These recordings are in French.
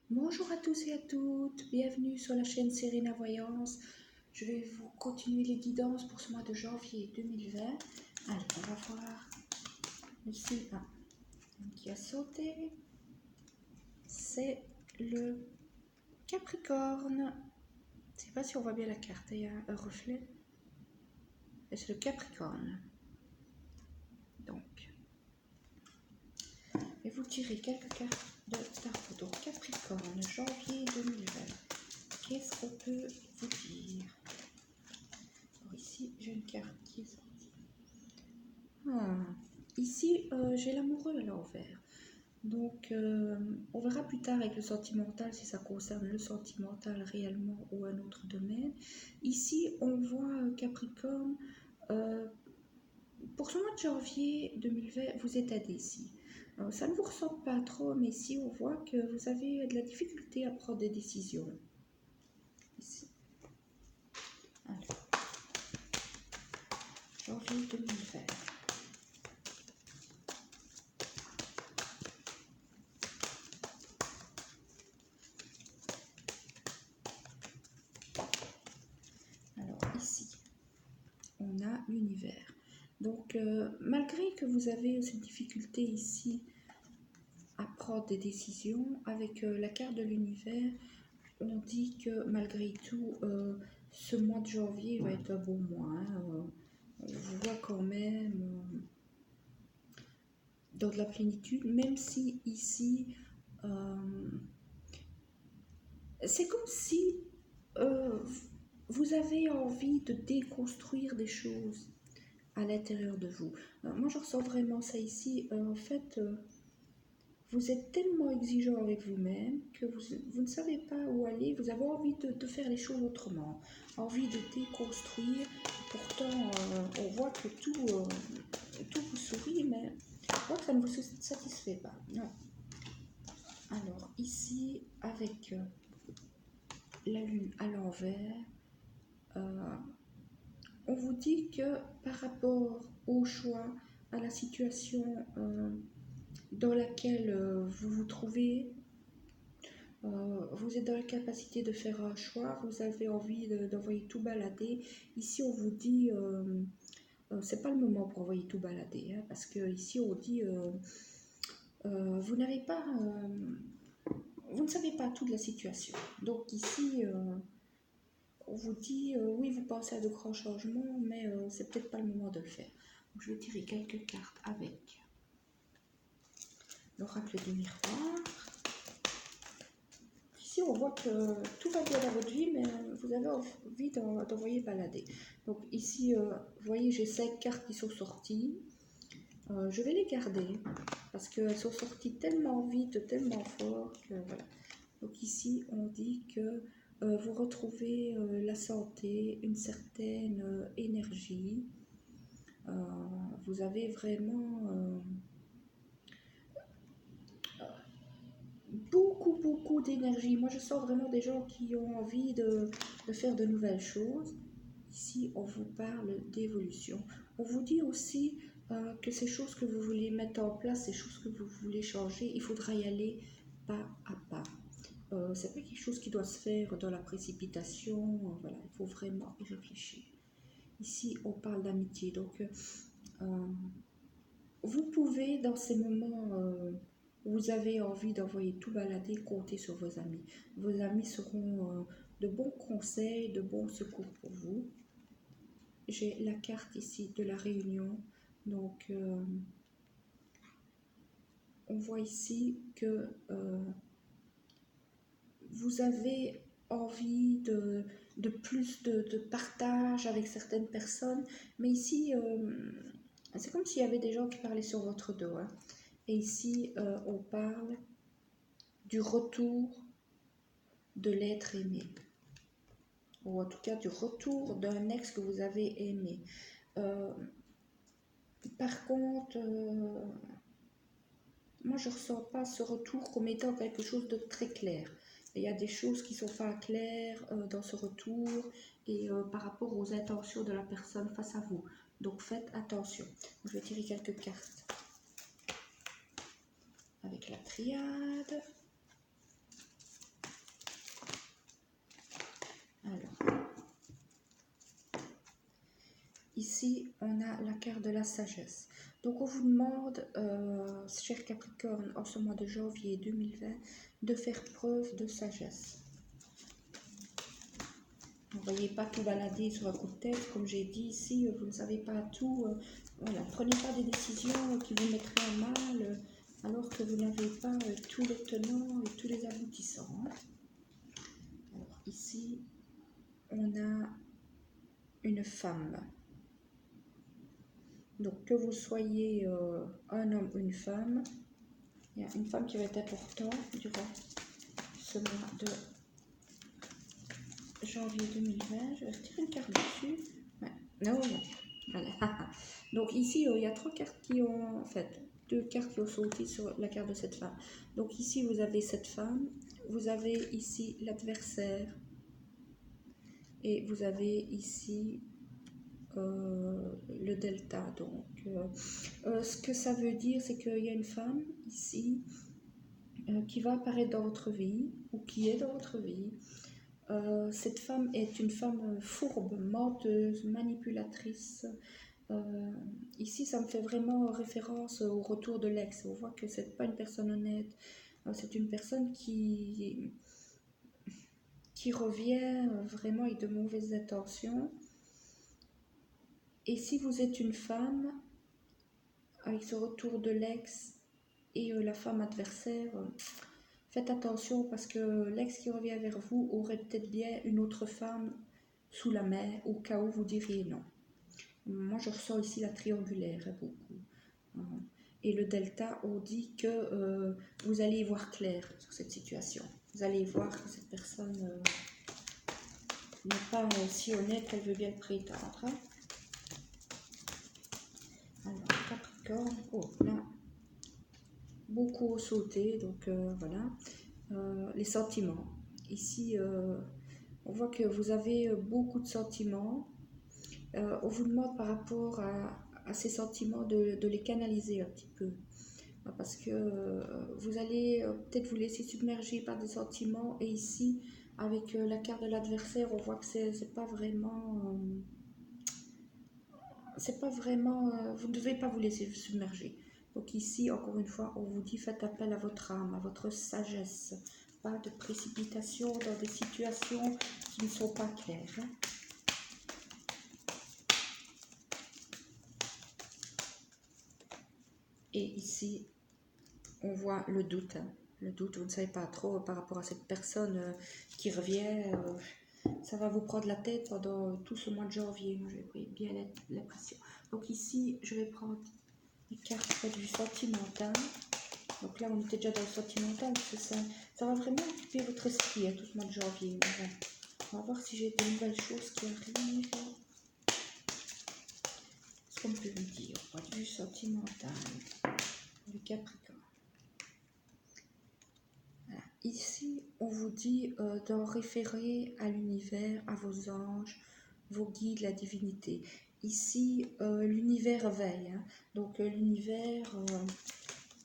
Bonjour à tous et à toutes, bienvenue sur la chaîne Serena Voyance. Je vais vous continuer les guidances pour ce mois de janvier 2020. Allez, on va voir ici qui a sauté. C'est le Capricorne. Je ne sais pas si on voit bien la carte, il y a un reflet. Et c'est le Capricorne. Donc, et vous tirez quelques cartes de tarot. Donc, Capricorne, janvier 2020. Qu'est-ce qu'on peut vous dire? Alors ici, j'ai une carte qui est sortie. Ici, j'ai l'amoureux à l'envers. Donc, on verra plus tard avec le sentimental si ça concerne le sentimental réellement ou un autre domaine. Ici, on voit Capricorne. Pour ce mois de janvier 2020, vous êtes indécis. Ça ne vous ressemble pas trop, mais ici, on voit que vous avez de la difficulté à prendre des décisions. Ici. Alors, janvier 2020. Alors, ici, on a l'univers. Donc, malgré que vous avez cette difficulté ici à prendre des décisions, avec la carte de l'univers, on dit que malgré tout, ce mois de janvier va être un bon mois. On voit quand même dans de la plénitude, même si ici, c'est comme si vous avez envie de déconstruire des choses à l'intérieur de vous. Moi, je ressens vraiment ça ici. En fait, vous êtes tellement exigeant avec vous-même que vous ne savez pas où aller. Vous avez envie de faire les choses autrement, envie de déconstruire. Pourtant, on voit que tout vous sourit, mais on voit que ça ne vous satisfait pas. Non. Alors, ici, avec la lune à l'envers, on vous dit que par rapport au choix, à la situation dans laquelle vous vous trouvez, vous êtes dans la capacité de faire un choix, vous avez envie d'envoyer tout balader. Ici, on vous dit, c'est pas le moment pour envoyer tout balader, hein, parce que ici, on dit, vous n'avez pas, vous ne savez pas tout de la situation. Donc ici, on vous dit, oui, vous pensez à de grands changements, mais c'est peut-être pas le moment de le faire. Donc, je vais tirer quelques cartes avec l'oracle du miroir. Ici, on voit que tout va bien dans votre vie, mais vous avez envie d'envoyer balader. Donc ici, vous voyez, j'ai 5 cartes qui sont sorties. Je vais les garder parce qu'elles sont sorties tellement vite, tellement fort que voilà. Donc ici, on dit que vous retrouvez la santé, une certaine énergie. Vous avez vraiment beaucoup d'énergie. Moi, je sens vraiment des gens qui ont envie de faire de nouvelles choses. Ici, on vous parle d'évolution. On vous dit aussi que ces choses que vous voulez mettre en place, ces choses que vous voulez changer, il faudra y aller pas à pas. C'est pas quelque chose qui doit se faire dans la précipitation. Voilà, il faut vraiment y réfléchir. Ici, on parle d'amitié. Donc, vous pouvez, dans ces moments où vous avez envie d'envoyer tout balader, compter sur vos amis. Vos amis seront de bons conseils, de bons secours pour vous. J'ai la carte ici de la réunion. Donc, on voit ici que vous avez envie de plus de partage avec certaines personnes. Mais ici, c'est comme s'il y avait des gens qui parlaient sur votre dos. Hein. Et ici, on parle du retour de l'être aimé. Ou en tout cas, du retour d'un ex que vous avez aimé. Par contre, moi, je ne ressens pas ce retour comme étant quelque chose de très clair. Il y a des choses qui ne sont pas claires dans ce retour et par rapport aux intentions de la personne face à vous. Donc, faites attention. Je vais tirer quelques cartes avec la triade. ici, on a la carte de la sagesse. Donc, on vous demande, cher Capricorne, en ce mois de janvier 2020, de faire preuve de sagesse. Ne voyez pas tout balader sur un coup de tête, comme j'ai dit ici, vous ne savez pas tout. Voilà, prenez pas des décisions qui vous mettraient en mal, alors que vous n'avez pas tous les tenants et tous les aboutissants. Alors ici, on a une femme. Donc que vous soyez un homme ou une femme, il y a une femme qui va être importante durant ce mois de janvier 2020. Je vais retirer une carte dessus. Ouais. Non, non. Voilà. Donc ici, il y a 3 cartes qui ont, en fait, 2 cartes qui ont sauté sur la carte de cette femme. Donc ici, vous avez cette femme, vous avez ici l'adversaire, et vous avez ici le delta. Donc, ce que ça veut dire, c'est qu'il y a une femme ici qui va apparaître dans votre vie, ou qui est dans votre vie. Cette femme est une femme fourbe, menteuse, manipulatrice. Ici, ça me fait vraiment référence au retour de l'ex. On voit que c'est pas une personne honnête. C'est une personne qui revient vraiment avec de mauvaises intentions. Et si vous êtes une femme, avec ce retour de l'ex et la femme adversaire, faites attention parce que l'ex qui revient vers vous aurait peut-être bien une autre femme sous la main au cas où vous diriez non. Moi, je ressens ici la triangulaire, beaucoup. Et le delta, on dit que vous allez y voir clair sur cette situation. Vous allez y voir que cette personne n'est pas si honnête qu'elle veut bien le prétendre. Hein. Alors, Capricorne, oh là, beaucoup ont sauté, donc voilà. Les sentiments. Ici, on voit que vous avez beaucoup de sentiments. On vous demande par rapport à ces sentiments de les canaliser un petit peu. Parce que vous allez peut-être vous laisser submerger par des sentiments. Et ici, avec la carte de l'adversaire, on voit que c'est pas vraiment... vous ne devez pas vous laisser submerger. Donc ici, encore une fois, on vous dit faites appel à votre âme, à votre sagesse. Pas de précipitation dans des situations qui ne sont pas claires. Hein. Et ici, on voit le doute. Hein. Le doute, vous ne savez pas trop par rapport à cette personne qui revient. Ça va vous prendre la tête pendant tout ce mois de janvier. Moi, j'ai bien l'impression. Donc ici, je vais prendre les cartes du sentimental. Donc là, on était déjà dans le sentimental. Parce que ça va vraiment occuper votre esprit tout ce mois de janvier. Voilà. On va voir si j'ai de nouvelles choses qui arrivent. Ce qu'on peut me dire au point de vue sentimental. Le Capricorne. Voilà. Ici, on vous dit d'en référer à l'univers, à vos anges, vos guides, la divinité. Ici, l'univers veille. Hein. Donc, l'univers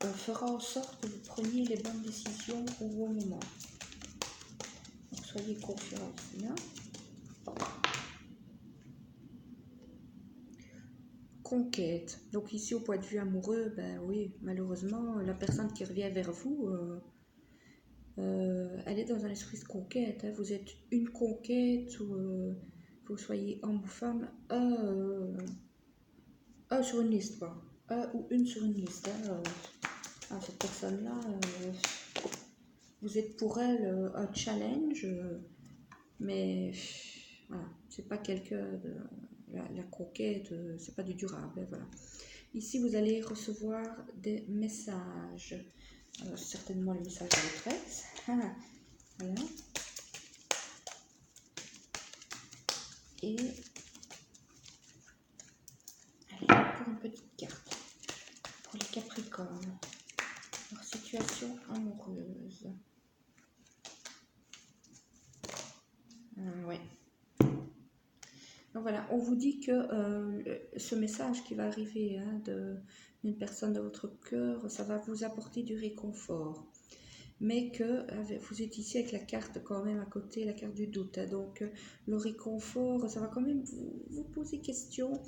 fera en sorte que vous preniez les bonnes décisions au bon moment. Donc, soyez confiants ici. Hein. Conquête. Donc ici, au point de vue amoureux, ben oui, malheureusement, la personne qui revient vers vous, elle est dans un esprit de conquête. Hein. Vous êtes une conquête, ou que vous soyez homme ou femme, un sur une liste, quoi. Un ou une sur une liste. Hein. Cette personne-là, vous êtes pour elle un challenge, mais voilà, c'est pas quelqu'un de... La conquête, c'est pas du durable. Hein, voilà. Ici, vous allez recevoir des messages. Certainement les messages de votre ex. Voilà. Et allez, encore une petite carte pour les Capricornes. Leur situation amoureuse. Ouais. Donc voilà, on vous dit que ce message qui va arriver d'une personne de votre cœur, ça va vous apporter du réconfort. mais que vous êtes ici avec la carte quand même à côté, la carte du doute, hein. Donc le réconfort, ça va quand même vous poser question.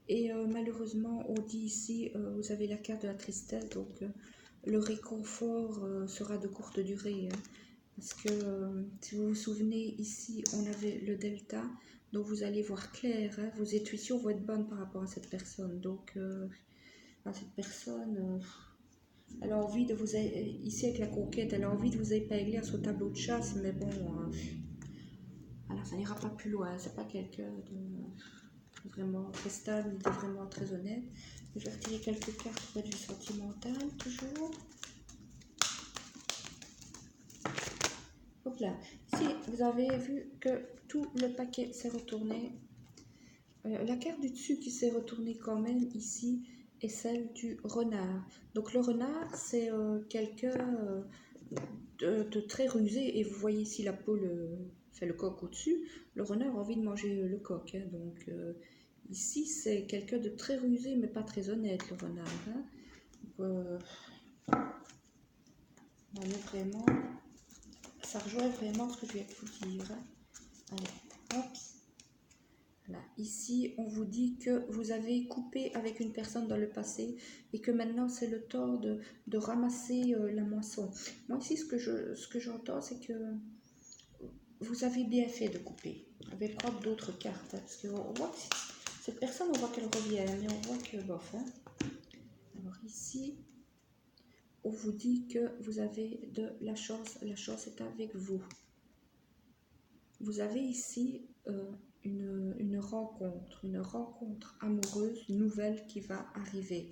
Et malheureusement, on dit ici, vous avez la carte de la tristesse, donc le réconfort sera de courte durée, hein. Parce que si vous vous souvenez, ici, on avait le delta, donc vous allez voir clair, hein. Vos intuitions vont être bonnes par rapport à cette personne. Donc, cette personne, elle a envie de vous... Ici, avec la conquête, elle a envie de vous épingler à son tableau de chasse, mais bon, alors ça n'ira pas plus loin. C'est pas quelqu'un de vraiment très stable, ni de vraiment très honnête. Je vais retirer quelques cartes pour être du sentimental, toujours. Donc là, si vous avez vu que tout le paquet s'est retourné, la carte du dessus qui s'est retournée quand même ici est celle du renard. Donc le renard, c'est quelqu'un de très rusé, et vous voyez ici la peau fait le coq au-dessus. Le renard a envie de manger le coq, hein. Donc ici, c'est quelqu'un de très rusé, mais pas très honnête, le renard, hein. Donc, on est vraiment... Ça rejoint vraiment ce que je viens de vous dire, hein. Allez, hop. Là, ici, on vous dit que vous avez coupé avec une personne dans le passé et que maintenant, c'est le temps de ramasser la moisson. Moi, ici, ce que j'entends, c'est que vous avez bien fait de couper. Je vais prendre d'autres cartes, hein, parce qu'on voit que cette personne, on voit qu'elle revient, mais on voit que bof, hein. Alors ici, on vous dit que vous avez de la chance est avec vous. Vous avez ici une rencontre amoureuse nouvelle qui va arriver.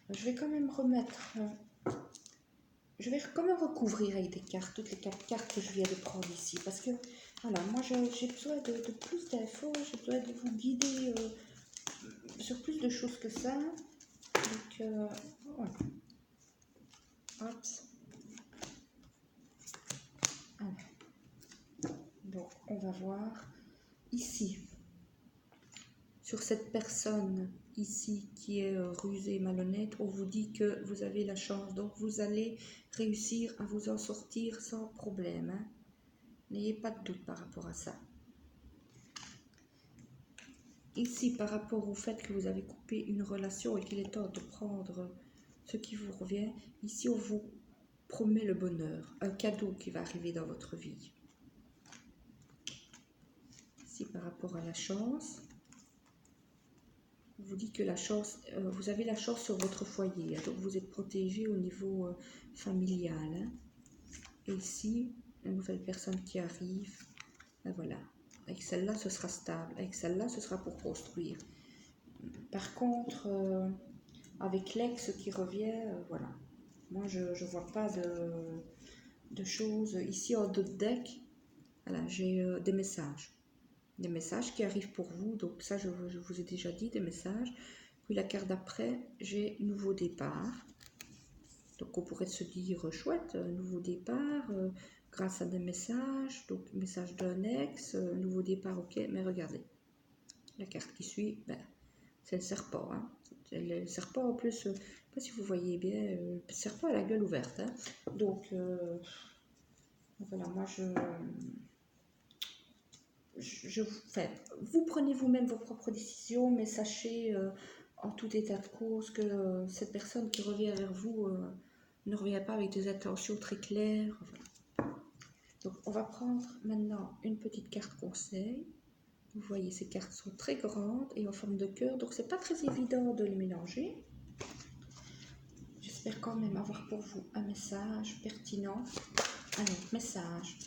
Je vais quand même remettre, je vais quand même recouvrir avec des cartes, toutes les 4 cartes que je viens de prendre ici, parce que, voilà, moi j'ai besoin de plus d'infos, j'ai besoin de vous guider sur plus de choses que ça. Donc, voilà. Hop. Alors. Donc, on va voir ici. Sur cette personne ici qui est rusée et malhonnête, on vous dit que vous avez la chance. Donc, vous allez réussir à vous en sortir sans problème, hein. N'ayez pas de doute par rapport à ça. Ici, par rapport au fait que vous avez coupé une relation et qu'il est temps de prendre ce qui vous revient, ici, on vous promet le bonheur, un cadeau qui va arriver dans votre vie. Ici, par rapport à la chance, on vous dit que la chance, vous avez la chance sur votre foyer, hein, donc vous êtes protégé au niveau familial, hein. Et ici, une nouvelle personne qui arrive, ben voilà. Avec celle-là, ce sera stable. Avec celle-là, ce sera pour construire. Par contre, avec l'ex qui revient, voilà. Moi, je ne vois pas de choses. Ici, en dos de deck, voilà, j'ai des messages. Des messages qui arrivent pour vous. Donc ça, je vous ai déjà dit, des messages. Puis la carte d'après, j'ai nouveau départ. Donc on pourrait se dire, chouette, nouveau départ, grâce à des messages. Donc message d'un ex, nouveau départ, ok. Mais regardez, la carte qui suit, ben, c'est le serpent, hein. Le serpent en plus, je ne sais pas si vous voyez bien, le serpent a la gueule ouverte, hein. Donc voilà, moi enfin, vous prenez vous-même vos propres décisions, mais sachez en tout état de cause que cette personne qui revient vers vous ne revient pas avec des intentions très claires. Voilà. Donc on va prendre maintenant une petite carte conseil. Vous voyez, ces cartes sont très grandes et en forme de cœur, donc c'est pas très évident de les mélanger. J'espère quand même avoir pour vous un message pertinent. Allez, message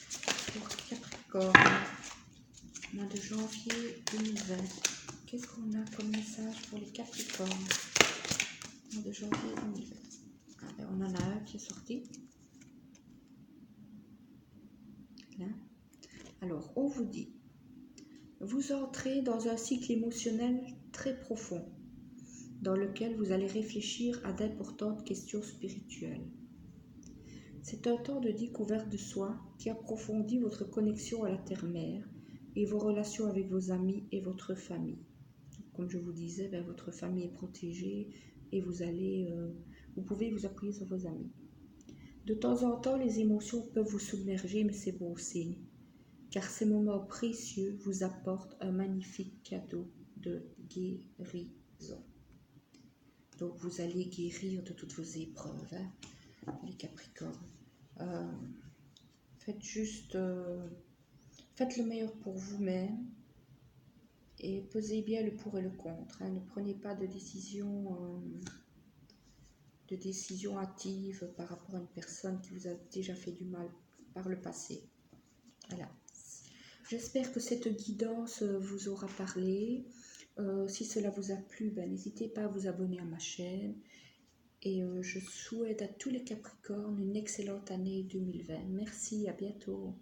pour Capricorne, mois de janvier 2020. Qu'est-ce qu'on a comme message pour les Capricornes, mois de janvier 2020? Ah, ben on en a un qui est sorti. Là. Alors, on vous dit, vous entrez dans un cycle émotionnel très profond, dans lequel vous allez réfléchir à d'importantes questions spirituelles. C'est un temps de découverte de soi qui approfondit votre connexion à la terre-mère et vos relations avec vos amis et votre famille. Comme je vous disais, ben, votre famille est protégée et vous pouvez vous appuyer sur vos amis. De temps en temps, les émotions peuvent vous submerger, mais c'est bon signe, car ces moments précieux vous apportent un magnifique cadeau de guérison. Donc vous allez guérir de toutes vos épreuves, hein, les Capricornes. Euh, faites le meilleur pour vous-même et pesez bien le pour et le contre. Hein. Ne prenez pas de décision hâtive par rapport à une personne qui vous a déjà fait du mal par le passé. Voilà. J'espère que cette guidance vous aura parlé. Si cela vous a plu, n'hésitez pas à vous abonner à ma chaîne. Et je souhaite à tous les Capricornes une excellente année 2020. Merci, à bientôt.